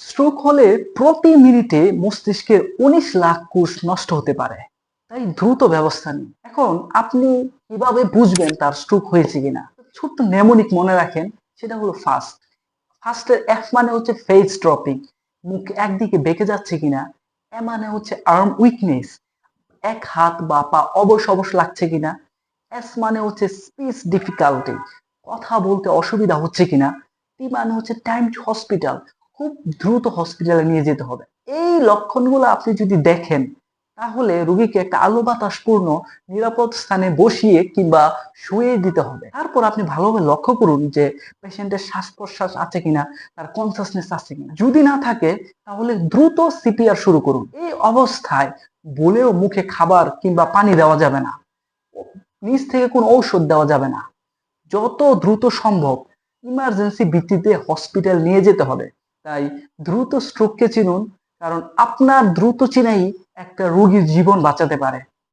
Stroke হলে প্রতি মিনিটে মস্তিষ্কের 19 লাখ কোষ নষ্ট হতে পারে। তাই দ্রুত ব্যবস্থা নিন। এখন আপনি কিভাবে বুঝবেন তার স্ট্রোক হয়েছে কিনা? ছোট্ট নেমোনিক মনে রাখেন, সেটা হলো ফার্স্ট। ফার্স্টের এফ মানে হচ্ছে ফেস ড্রপিং, মুখ একদিকে বেঁকে যাচ্ছে কিনা। এ মানে হচ্ছে আর্ম উইকনেস, এক হাত বা পা অবশ অবশ লাগছে কিনা। এস মানে হচ্ছে স্পিচ ডিফিকাল্টি, কথা বলতে অসুবিধা হচ্ছে কিনা। টি মানে হচ্ছে টাইম টু হসপিটাল, খুব দ্রুত হসপিটালে নিয়ে যেতে হবে। এই লক্ষণগুলো আপনি যদি দেখেন, তাহলে রোগীকে একটা আলো বাতাসপূর্ণ নিরাপদ স্থানে বসিয়ে কিংবা শুয়ে দিতে হবে। তারপর আপনি ভালোভাবে লক্ষ্য করুন যে পেশেন্টের শ্বাস প্রশ্বাস আছে কিনা, তার কনসাসনেস আছে কিনা। যদি না থাকে, তাহলে দ্রুত সিপিআর শুরু করুন। এই অবস্থায় বলেও মুখে খাবার কিংবা পানি দেওয়া যাবে না, নিজ থেকে কোনো ঔষধ দেওয়া যাবে না। যত দ্রুত সম্ভব ইমার্জেন্সি ভিত্তিতে হসপিটাল নিয়ে যেতে হবে। তাই দ্রুত স্ট্রোককে চিনুন, কারণ আপনার দ্রুত চিনাই একটা রোগীর জীবন বাঁচাতে পারে।